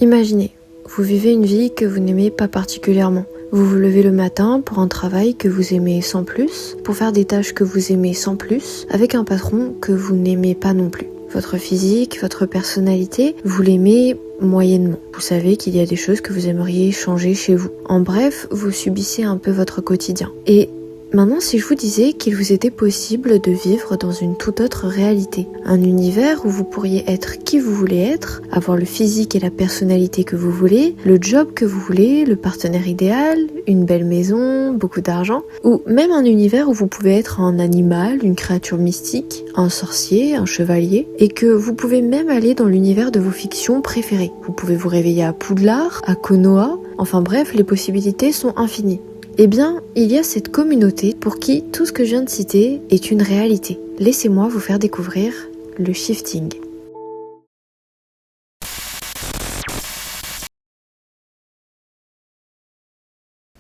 Imaginez, vous vivez une vie que vous n'aimez pas particulièrement. Vous vous levez le matin pour un travail que vous aimez sans plus, pour faire des tâches que vous aimez sans plus, avec un patron que vous n'aimez pas non plus. Votre physique, votre personnalité, vous l'aimez moyennement. Vous savez qu'il y a des choses que vous aimeriez changer chez vous. En bref, vous subissez un peu votre quotidien. Et maintenant, si je vous disais qu'il vous était possible de vivre dans une toute autre réalité, un univers où vous pourriez être qui vous voulez être, avoir le physique et la personnalité que vous voulez, le job que vous voulez, le partenaire idéal, une belle maison, beaucoup d'argent, ou même un univers où vous pouvez être un animal, une créature mystique, un sorcier, un chevalier, et que vous pouvez même aller dans l'univers de vos fictions préférées. Vous pouvez vous réveiller à Poudlard, à Konoha, enfin bref, les possibilités sont infinies. Eh bien, il y a cette communauté pour qui tout ce que je viens de citer est une réalité. Laissez-moi vous faire découvrir le shifting.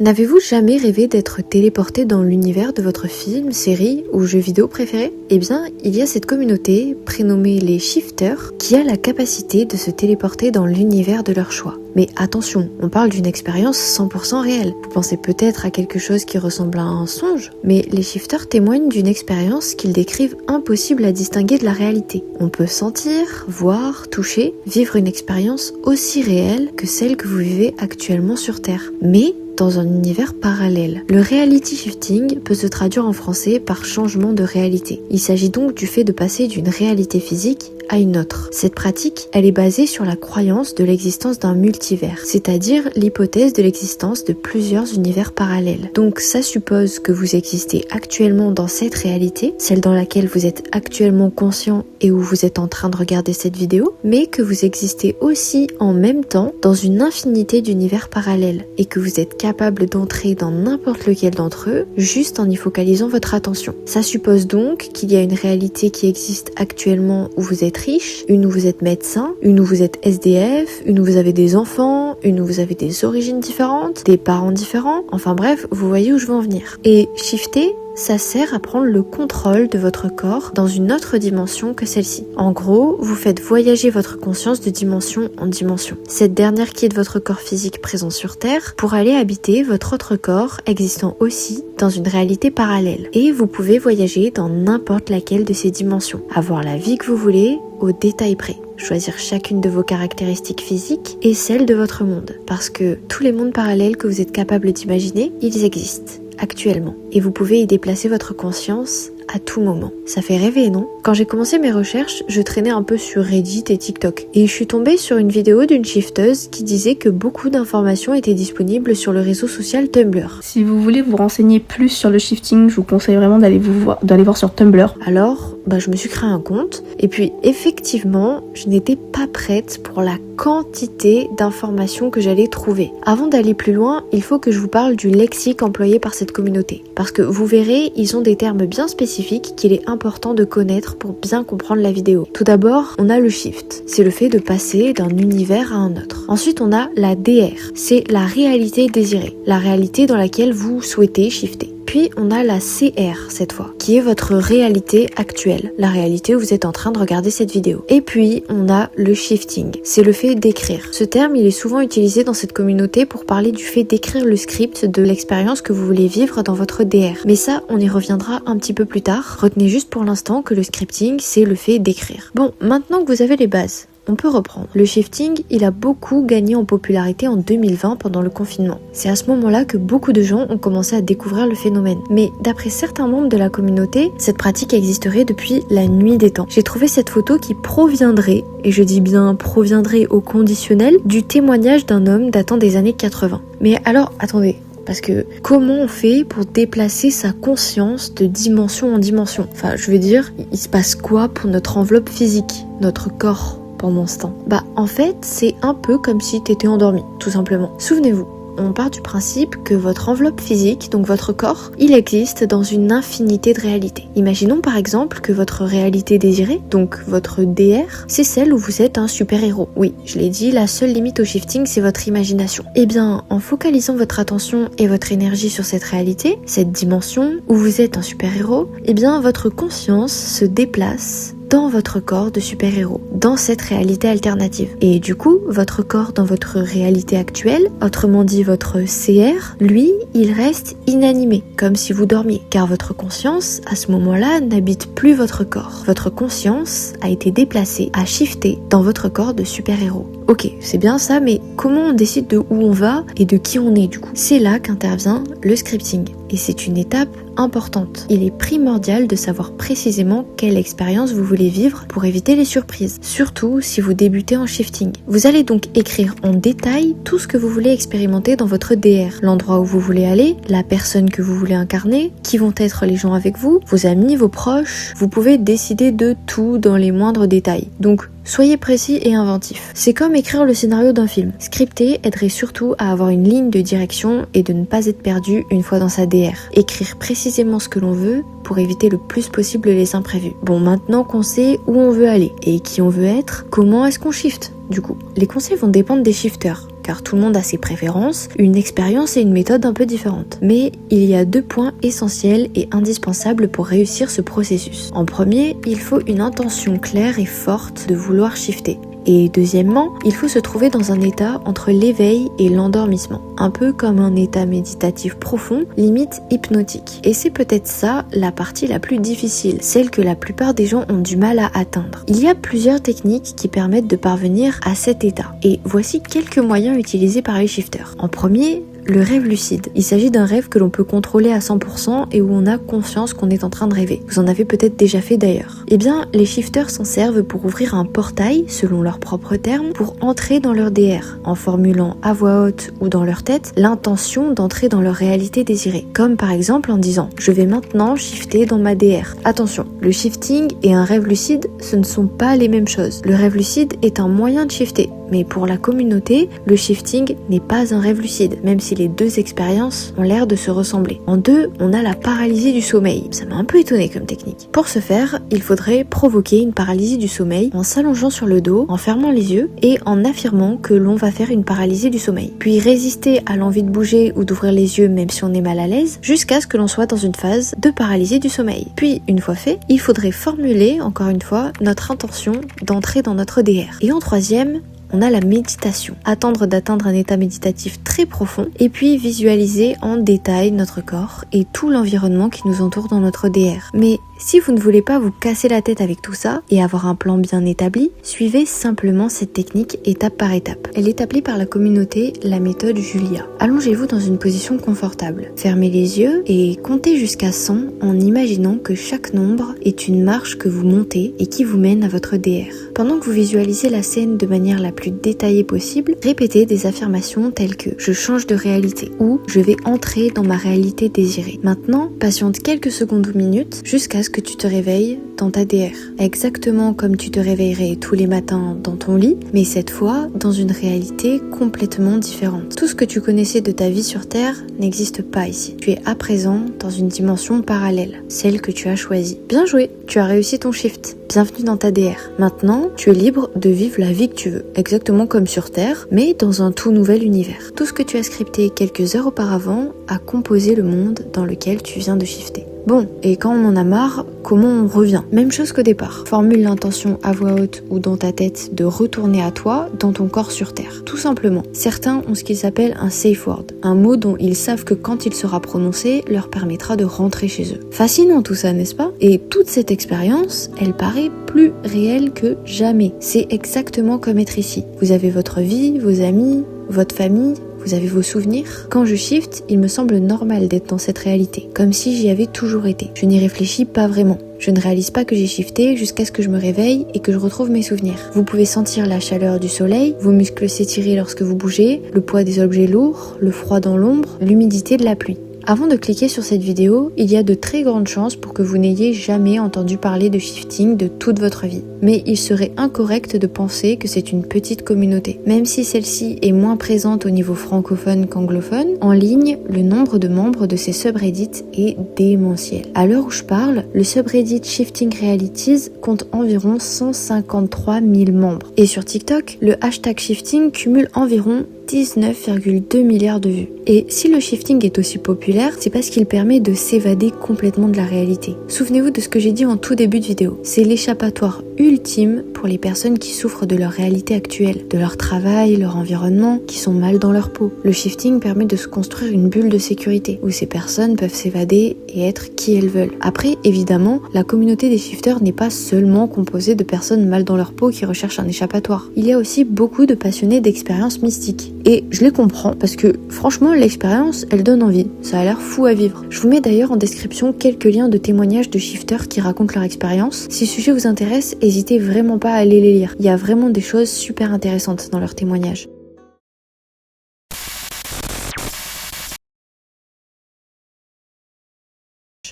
N'avez-vous jamais rêvé d'être téléporté dans l'univers de votre film, série ou jeu vidéo préféré ? Eh bien, il y a cette communauté, prénommée les Shifters, qui a la capacité de se téléporter dans l'univers de leur choix. Mais attention, on parle d'une expérience 100% réelle. Vous pensez peut-être à quelque chose qui ressemble à un songe, mais les Shifters témoignent d'une expérience qu'ils décrivent impossible à distinguer de la réalité. On peut sentir, voir, toucher, vivre une expérience aussi réelle que celle que vous vivez actuellement sur Terre. Mais dans un univers parallèle. Le reality shifting peut se traduire en français par changement de réalité. Il s'agit donc du fait de passer d'une réalité physique à une autre. Cette pratique, elle est basée sur la croyance de l'existence d'un multivers, c'est-à-dire l'hypothèse de l'existence de plusieurs univers parallèles. Donc ça suppose que vous existez actuellement dans cette réalité, celle dans laquelle vous êtes actuellement conscient et où vous êtes en train de regarder cette vidéo, mais que vous existez aussi en même temps dans une infinité d'univers parallèles et que vous êtes capable d'entrer dans n'importe lequel d'entre eux juste en y focalisant votre attention. Ça suppose donc qu'il y a une réalité qui existe actuellement où vous êtes riche, une où vous êtes médecin, une où vous êtes SDF, une où vous avez des enfants, une où vous avez des origines différentes, des parents différents, enfin bref, vous voyez où je veux en venir. Et shifter, ça sert à prendre le contrôle de votre corps dans une autre dimension que celle-ci. En gros, vous faites voyager votre conscience de dimension en dimension. Cette dernière quitte votre corps physique présent sur Terre pour aller habiter votre autre corps existant aussi dans une réalité parallèle. Et vous pouvez voyager dans n'importe laquelle de ces dimensions, avoir la vie que vous voulez au détail près. Choisir chacune de vos caractéristiques physiques et celles de votre monde. Parce que tous les mondes parallèles que vous êtes capable d'imaginer, ils existent actuellement. Et vous pouvez y déplacer votre conscience à tout moment. Ça fait rêver, non ? Quand j'ai commencé mes recherches, je traînais un peu sur Reddit et TikTok. Et je suis tombée sur une vidéo d'une shifteuse qui disait que beaucoup d'informations étaient disponibles sur le réseau social Tumblr. Si vous voulez vous renseigner plus sur le shifting, je vous conseille vraiment d'aller voir sur Tumblr. Alors, je me suis créé un compte. Et puis, effectivement, je n'étais pas prête pour la quantité d'informations que j'allais trouver. Avant d'aller plus loin, il faut que je vous parle du lexique employé par cette communauté. Parce que vous verrez, ils ont des termes bien spécifiques qu'il est important de connaître pour bien comprendre la vidéo. Tout d'abord, on a le shift. C'est le fait de passer d'un univers à un autre. Ensuite, on a la DR. C'est la réalité désirée. La réalité dans laquelle vous souhaitez shifter. Puis on a la CR cette fois, qui est votre réalité actuelle, la réalité où vous êtes en train de regarder cette vidéo. Et puis on a le shifting, c'est le fait d'écrire. Ce terme, il est souvent utilisé dans cette communauté pour parler du fait d'écrire le script de l'expérience que vous voulez vivre dans votre DR. Mais ça, on y reviendra un petit peu plus tard. Retenez juste pour l'instant que le scripting, c'est le fait d'écrire. Bon, maintenant que vous avez les bases, on peut reprendre. Le shifting, il a beaucoup gagné en popularité en 2020 pendant le confinement. C'est à ce moment-là que beaucoup de gens ont commencé à découvrir le phénomène. Mais d'après certains membres de la communauté, cette pratique existerait depuis la nuit des temps. J'ai trouvé cette photo qui proviendrait, et je dis bien proviendrait au conditionnel, du témoignage d'un homme datant des années 80. Mais alors, attendez. Parce que comment on fait pour déplacer sa conscience de dimension en dimension ? Enfin, je veux dire, il se passe quoi pour notre enveloppe physique, notre corps ? Pendant ce temps. En fait, c'est un peu comme si t'étais endormi, tout simplement. Souvenez-vous, on part du principe que votre enveloppe physique, donc votre corps, il existe dans une infinité de réalités. Imaginons par exemple que votre réalité désirée, donc votre DR, c'est celle où vous êtes un super-héros. Oui, je l'ai dit, la seule limite au shifting, c'est votre imagination. Eh bien, en focalisant votre attention et votre énergie sur cette réalité, cette dimension où vous êtes un super-héros, eh bien, votre conscience se déplace dans votre corps de super-héros, dans cette réalité alternative. Et du coup, votre corps dans votre réalité actuelle, autrement dit votre CR, lui, il reste inanimé, comme si vous dormiez, car votre conscience, à ce moment-là, n'habite plus votre corps. Votre conscience a été déplacée, a shifté dans votre corps de super-héros. Ok, c'est bien ça, mais comment on décide de où on va et de qui on est du coup? C'est là qu'intervient le scripting. Et c'est une étape importante. Il est primordial de savoir précisément quelle expérience vous voulez vivre pour éviter les surprises, surtout si vous débutez en shifting. Vous allez donc écrire en détail tout ce que vous voulez expérimenter dans votre DR, l'endroit où vous voulez aller, la personne que vous voulez incarner, qui vont être les gens avec vous, vos amis, vos proches. Vous pouvez décider de tout dans les moindres détails. Donc, soyez précis et inventif. C'est comme écrire le scénario d'un film. Scripter aiderait surtout à avoir une ligne de direction et de ne pas être perdu une fois dans sa DR. Écrire précisément ce que l'on veut pour éviter le plus possible les imprévus. Bon, maintenant qu'on sait où on veut aller et qui on veut être, comment est-ce qu'on shift du coup? Les conseils vont dépendre des shifters, car tout le monde a ses préférences, une expérience et une méthode un peu différentes. Mais il y a 2 points essentiels et indispensables pour réussir ce processus. En premier, il faut une intention claire et forte de vouloir shifter. Et deuxièmement, il faut se trouver dans un état entre l'éveil et l'endormissement, un peu comme un état méditatif profond, limite hypnotique. Et c'est peut-être ça la partie la plus difficile, celle que la plupart des gens ont du mal à atteindre. Il y a plusieurs techniques qui permettent de parvenir à cet état. Et voici quelques moyens utilisés par les shifters. En premier, le rêve lucide. Il s'agit d'un rêve que l'on peut contrôler à 100% et où on a conscience qu'on est en train de rêver. Vous en avez peut-être déjà fait d'ailleurs. Eh bien, les shifters s'en servent pour ouvrir un portail, selon leurs propres termes, pour entrer dans leur DR, en formulant à voix haute ou dans leur tête l'intention d'entrer dans leur réalité désirée. Comme par exemple en disant « Je vais maintenant shifter dans ma DR ». Attention, le shifting et un rêve lucide, ce ne sont pas les mêmes choses. Le rêve lucide est un moyen de shifter. Mais pour la communauté, le shifting n'est pas un rêve lucide, même si les 2 expériences ont l'air de se ressembler. En 2, on a la paralysie du sommeil. Ça m'a un peu étonné comme technique. Pour ce faire, il faudrait provoquer une paralysie du sommeil en s'allongeant sur le dos, en fermant les yeux et en affirmant que l'on va faire une paralysie du sommeil. Puis résister à l'envie de bouger ou d'ouvrir les yeux même si on est mal à l'aise, jusqu'à ce que l'on soit dans une phase de paralysie du sommeil. Puis, une fois fait, il faudrait formuler, encore une fois, notre intention d'entrer dans notre DR. Et en 3e, on a la méditation. Attendre d'atteindre un état méditatif très profond et puis visualiser en détail notre corps et tout l'environnement qui nous entoure dans notre DR. Mais si vous ne voulez pas vous casser la tête avec tout ça et avoir un plan bien établi, suivez simplement cette technique étape par étape. Elle est appelée par la communauté la méthode Julia. Allongez-vous dans une position confortable. Fermez les yeux et comptez jusqu'à 100 en imaginant que chaque nombre est une marche que vous montez et qui vous mène à votre DR. Pendant que vous visualisez la scène de manière la plus détaillée possible, répétez des affirmations telles que « je change de réalité » ou « je vais entrer dans ma réalité désirée ». Maintenant, patiente quelques secondes ou minutes jusqu'à ce que tu te réveilles dans ta DR. Exactement comme tu te réveillerais tous les matins dans ton lit, mais cette fois dans une réalité complètement différente. Tout ce que tu connaissais de ta vie sur Terre n'existe pas ici. Tu es à présent dans une dimension parallèle, celle que tu as choisie. Bien joué, tu as réussi ton shift. Bienvenue dans ta DR. Maintenant, tu es libre de vivre la vie que tu veux, exactement comme sur Terre, mais dans un tout nouvel univers. Tout ce que tu as scripté quelques heures auparavant a composé le monde dans lequel tu viens de shifter. Bon, et quand on en a marre, comment on revient? Même chose qu'au départ. Formule l'intention à voix haute ou dans ta tête de retourner à toi, dans ton corps sur Terre. Tout simplement. Certains ont ce qu'ils appellent un safe word, un mot dont ils savent que quand il sera prononcé, leur permettra de rentrer chez eux. Fascinant tout ça, n'est-ce pas? Et toute cette expérience, elle paraît plus réelle que jamais. C'est exactement comme être ici. Vous avez votre vie, vos amis, votre famille, vous avez vos souvenirs. Quand je shift, il me semble normal d'être dans cette réalité, comme si j'y avais toujours été. Je n'y réfléchis pas vraiment. Je ne réalise pas que j'ai shifté jusqu'à ce que je me réveille et que je retrouve mes souvenirs. Vous pouvez sentir la chaleur du soleil, vos muscles s'étirer lorsque vous bougez, le poids des objets lourds, le froid dans l'ombre, l'humidité de la pluie. Avant de cliquer sur cette vidéo, il y a de très grandes chances pour que vous n'ayez jamais entendu parler de shifting de toute votre vie. Mais il serait incorrect de penser que c'est une petite communauté. Même si celle-ci est moins présente au niveau francophone qu'anglophone, en ligne, le nombre de membres de ces subreddits est démentiel. À l'heure où je parle, le subreddit Shifting Realities compte environ 153 000 membres. Et sur TikTok, le hashtag shifting cumule environ 19,2 milliards de vues. Et si le shifting est aussi populaire, c'est parce qu'il permet de s'évader complètement de la réalité. Souvenez-vous de ce que j'ai dit en tout début de vidéo. C'est l'échappatoire ultime pour les personnes qui souffrent de leur réalité actuelle, de leur travail, leur environnement, qui sont mal dans leur peau. Le shifting permet de se construire une bulle de sécurité où ces personnes peuvent s'évader et être qui elles veulent. Après, évidemment, la communauté des shifters n'est pas seulement composée de personnes mal dans leur peau qui recherchent un échappatoire. Il y a aussi beaucoup de passionnés d'expériences mystiques. Et je les comprends parce que franchement, l'expérience, elle donne envie. Ça a l'air fou à vivre. Je vous mets d'ailleurs en description quelques liens de témoignages de shifters qui racontent leur expérience. Si ce sujet vous intéresse, n'hésitez vraiment pas à aller les lire. Il y a vraiment des choses super intéressantes dans leurs témoignages.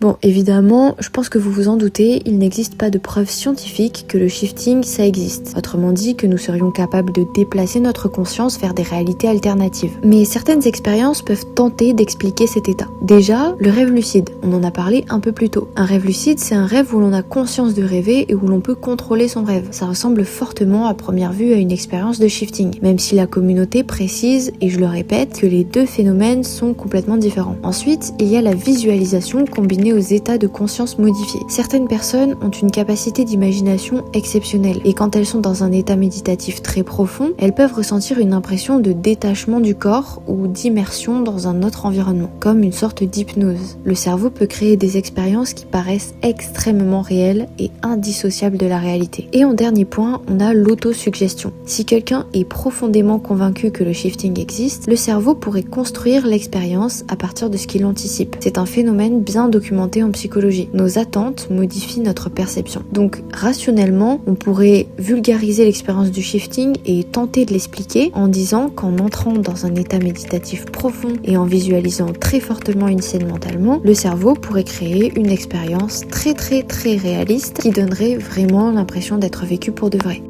Bon, évidemment, je pense que vous vous en doutez, il n'existe pas de preuve scientifique que le shifting, ça existe. Autrement dit, que nous serions capables de déplacer notre conscience vers des réalités alternatives. Mais certaines expériences peuvent tenter d'expliquer cet état. Déjà, le rêve lucide, on en a parlé un peu plus tôt. Un rêve lucide, c'est un rêve où l'on a conscience de rêver et où l'on peut contrôler son rêve. Ça ressemble fortement à première vue à une expérience de shifting, même si la communauté précise, et je le répète, que les deux phénomènes sont complètement différents. Ensuite, il y a la visualisation combinée aux états de conscience modifiés. Certaines personnes ont une capacité d'imagination exceptionnelle et quand elles sont dans un état méditatif très profond, elles peuvent ressentir une impression de détachement du corps ou d'immersion dans un autre environnement, comme une sorte d'hypnose. Le cerveau peut créer des expériences qui paraissent extrêmement réelles et indissociables de la réalité. Et en dernier point, on a l'autosuggestion. Si quelqu'un est profondément convaincu que le shifting existe, le cerveau pourrait construire l'expérience à partir de ce qu'il anticipe. C'est un phénomène bien documenté en psychologie. Nos attentes modifient notre perception. Donc, rationnellement, on pourrait vulgariser l'expérience du shifting et tenter de l'expliquer en disant qu'en entrant dans un état méditatif profond et en visualisant très fortement une scène mentalement, le cerveau pourrait créer une expérience très réaliste qui donnerait vraiment l'impression d'être vécue pour de vrai.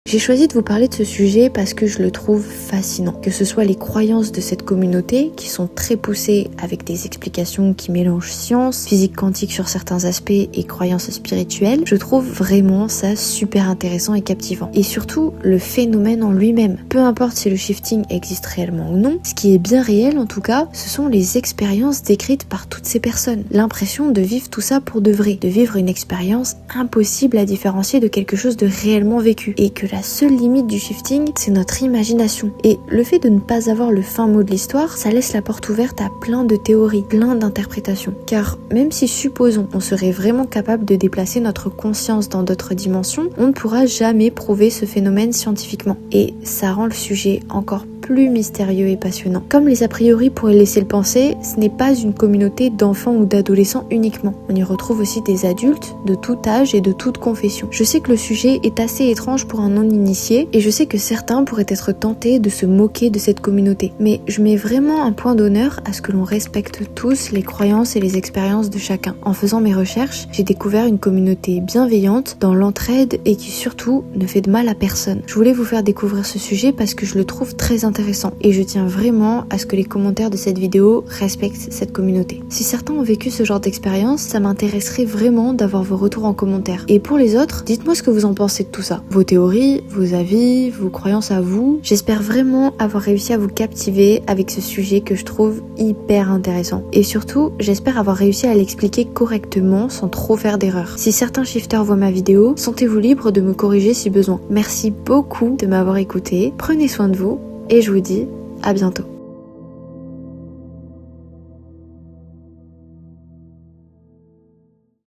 J'ai choisi de vous parler de ce sujet parce que je le trouve fascinant. Que ce soit les croyances de cette communauté, qui sont très poussées avec des explications qui mélangent science, physique quantique sur certains aspects et croyances spirituelles, je trouve vraiment ça super intéressant et captivant. Et surtout, le phénomène en lui-même. Peu importe si le shifting existe réellement ou non, ce qui est bien réel en tout cas, ce sont les expériences décrites par toutes ces personnes. L'impression de vivre tout ça pour de vrai, de vivre une expérience impossible à différencier de quelque chose de réellement vécu. Et que la seule limite du shifting, c'est notre imagination. Et le fait de ne pas avoir le fin mot de l'histoire, ça laisse la porte ouverte à plein de théories, plein d'interprétations. Car même si, supposons, on serait vraiment capable de déplacer notre conscience dans d'autres dimensions, on ne pourra jamais prouver ce phénomène scientifiquement. Et ça rend le sujet encore plus mystérieux et passionnant. Comme les a priori pourraient laisser le penser, ce n'est pas une communauté d'enfants ou d'adolescents uniquement. On y retrouve aussi des adultes de tout âge et de toute confession. Je sais que le sujet est assez étrange pour un non-initié et je sais que certains pourraient être tentés de se moquer de cette communauté. Mais je mets vraiment un point d'honneur à ce que l'on respecte tous les croyances et les expériences de chacun. En faisant mes recherches, j'ai découvert une communauté bienveillante dans l'entraide et qui surtout ne fait de mal à personne. Je voulais vous faire découvrir ce sujet parce que je le trouve très intéressant et je tiens vraiment à ce que les commentaires de cette vidéo respectent cette communauté. Si certains ont vécu ce genre d'expérience, ça m'intéresserait vraiment d'avoir vos retours en commentaire. Et pour les autres, dites-moi ce que vous en pensez de tout ça. Vos théories, vos avis, vos croyances à vous. J'espère vraiment avoir réussi à vous captiver avec ce sujet que je trouve hyper intéressant. Et surtout, j'espère avoir réussi à l'expliquer correctement sans trop faire d'erreurs. Si certains shifters voient ma vidéo, sentez-vous libre de me corriger si besoin. Merci beaucoup de m'avoir écouté. Prenez soin de vous. Et je vous dis à bientôt.